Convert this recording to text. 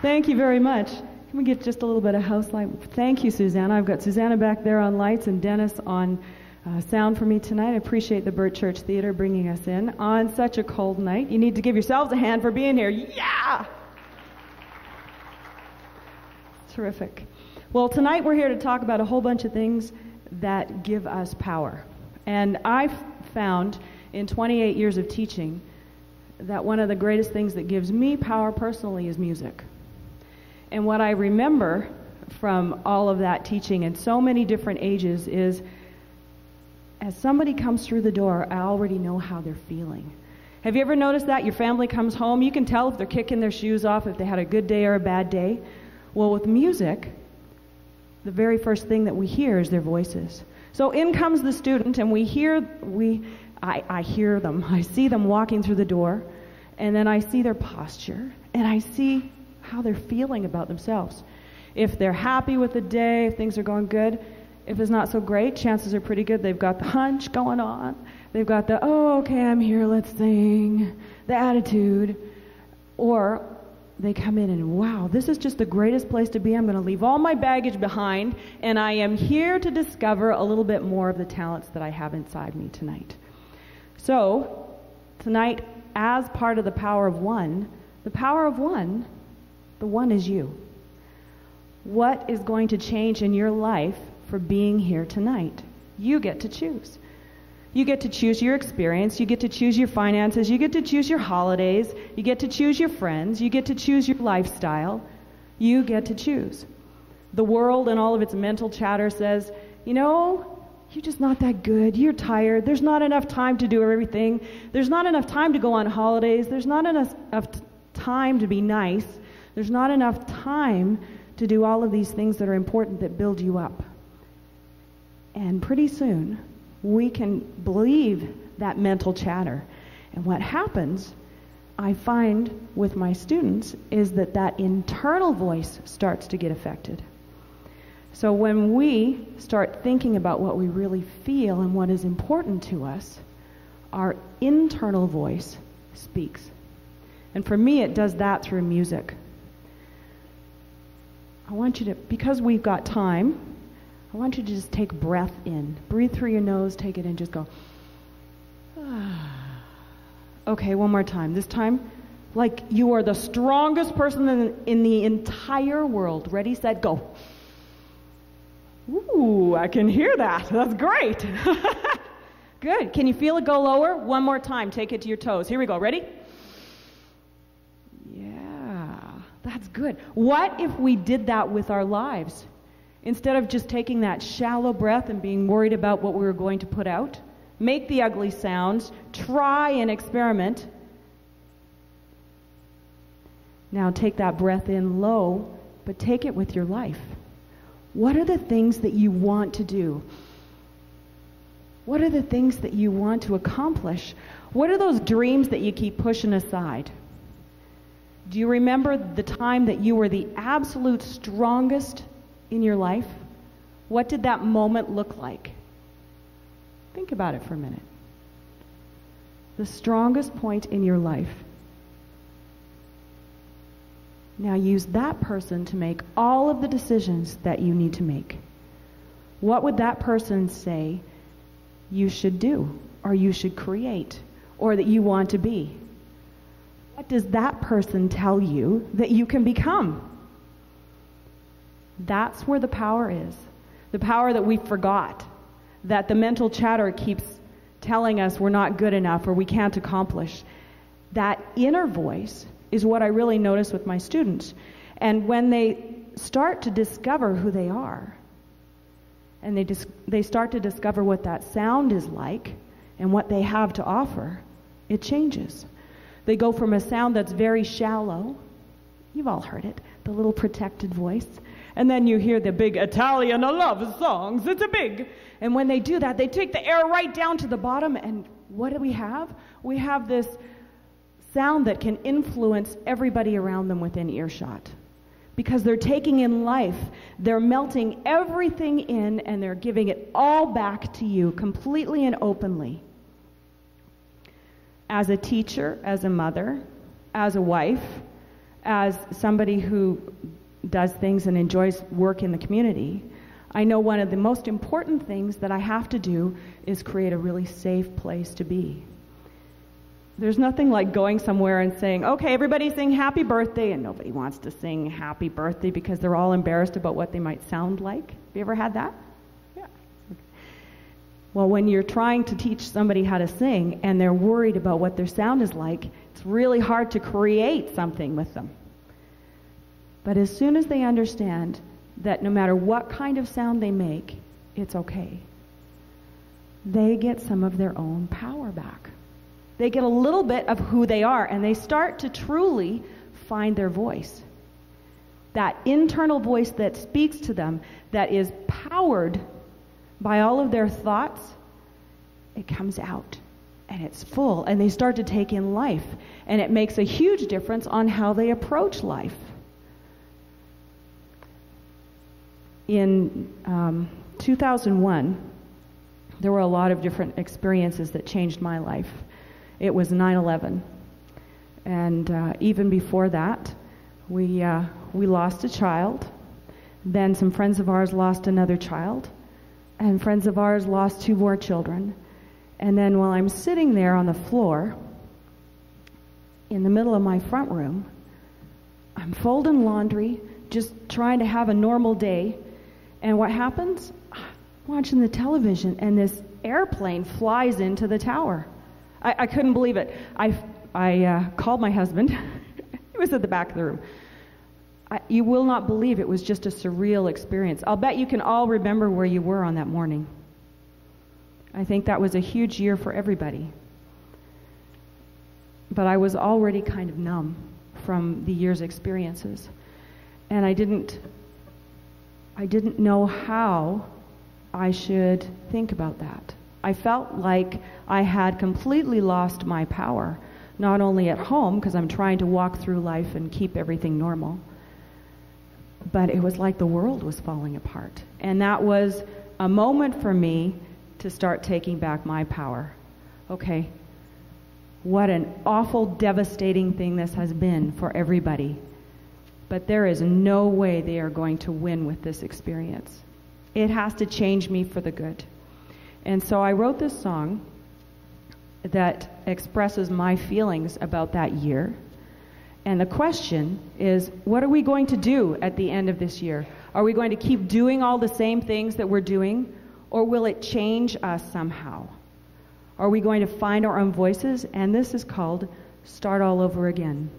Thank you very much. Can we get just a little bit of house light? Thank you, Susanna. I've got Susanna back there on lights and Dennis on sound for me tonight. I appreciate the Burt Church Theater bringing us in on such a cold night. You need to give yourselves a hand for being here. Yeah! Terrific. Well, tonight we're here to talk about a whole bunch of things that give us power. And I've found in 28 years of teaching that one of the greatest things that gives me power personally is music. And what I remember from all of that teaching in so many different ages is as somebody comes through the door, I already know how they're feeling. Have you ever noticed that? Your family comes home, you can tell if they're kicking their shoes off, if they had a good day or a bad day. Well, with music, the very first thing that we hear is their voices. So in comes the student, and I hear them. I see them walking through the door, and then I see their posture, and I see how they're feeling about themselves. If they're happy with the day, if things are going good, if it's not so great, chances are pretty good they've got the hunch going on. They've got the, oh, okay, I'm here, let's sing, the attitude. Or they come in and, wow, this is just the greatest place to be. I'm going to leave all my baggage behind, and I am here to discover a little bit more of the talents that I have inside me tonight. So, tonight, as part of the power of one, the one is you. What is going to change in your life for being here tonight? You get to choose. You get to choose your experience, you get to choose your finances, you get to choose your holidays, you get to choose your friends, you get to choose your lifestyle. You get to choose. The world and all of its mental chatter says, you know, you're just not that good, you're tired, there's not enough time to do everything, there's not enough time to go on holidays, there's not enough time to be nice, there's not enough time to do all of these things that are important that build you up. And pretty soon, we can believe that mental chatter. And what happens, I find with my students, is that internal voice starts to get affected. So when we start thinking about what we really feel and what is important to us, our internal voice speaks. And for me, it does that through music. I want you to, because we've got time, I want you to just take breath in. Breathe through your nose, take it in, just go. Okay, one more time. This time, like you are the strongest person in the entire world. Ready, set, go. Ooh, I can hear that. That's great. Good. Can you feel it go lower? One more time. Take it to your toes. Here we go. Ready? Yeah, that's good. What if we did that with our lives? Instead of just taking that shallow breath and being worried about what we were going to put out, make the ugly sounds, try and experiment. Now take that breath in low, but take it with your life. What are the things that you want to do? What are the things that you want to accomplish? What are those dreams that you keep pushing aside? Do you remember the time that you were the absolute strongest in your life? What did that moment look like? Think about it for a minute. The strongest point in your life. Now use that person to make all of the decisions that you need to make. What would that person say you should do, or you should create, or that you want to be? What does that person tell you that you can become? That's where the power is. The power that we forgot. That the mental chatter keeps telling us we're not good enough or we can't accomplish. That inner voice is what I really notice with my students. And when they start to discover who they are, and they start to discover what that sound is like and what they have to offer, it changes. They go from a sound that's very shallow, you've all heard it, the little protected voice, and then you hear the big Italian love songs, it's a big. And when they do that, they take the air right down to the bottom, and what do we have? We have this sound that can influence everybody around them within earshot. Because they're taking in life, they're melting everything in, and they're giving it all back to you, completely and openly. As a teacher, as a mother, as a wife, as somebody who does things and enjoys work in the community, I know one of the most important things that I have to do is create a really safe place to be. There's nothing like going somewhere and saying, okay, everybody sing happy birthday, and nobody wants to sing happy birthday because they're all embarrassed about what they might sound like. Have you ever had that? Yeah. Well, when you're trying to teach somebody how to sing and they're worried about what their sound is like, it's really hard to create something with them. But as soon as they understand that no matter what kind of sound they make, it's okay, they get some of their own power back. They get a little bit of who they are, and they start to truly find their voice. That internal voice that speaks to them, that is powered by all of their thoughts, it comes out, and it's full, and they start to take in life, and it makes a huge difference on how they approach life. In 2001, there were a lot of different experiences that changed my life. It was 9/11, and even before that, we lost a child. Then some friends of ours lost another child, and friends of ours lost 2 more children. And then while I'm sitting there on the floor in the middle of my front room, I'm folding laundry, just trying to have a normal day. And what happens? I'm watching the television, and this airplane flies into the tower. I couldn't believe it. I called my husband. He was at the back of the room. You will not believe it was just a surreal experience. I'll bet you can all remember where you were on that morning. I think that was a huge year for everybody. But I was already kind of numb from the year's experiences. And I didn't know how I should think about that. I felt like I had completely lost my power, not only at home, because I'm trying to walk through life and keep everything normal, but it was like the world was falling apart. And that was a moment for me to start taking back my power. Okay, what an awful, devastating thing this has been for everybody. But there is no way they are going to win with this experience. It has to change me for the good. And so I wrote this song that expresses my feelings about that year. And the question is, what are we going to do at the end of this year? Are we going to keep doing all the same things that we're doing, or will it change us somehow? Are we going to find our own voices? And this is called Start All Over Again.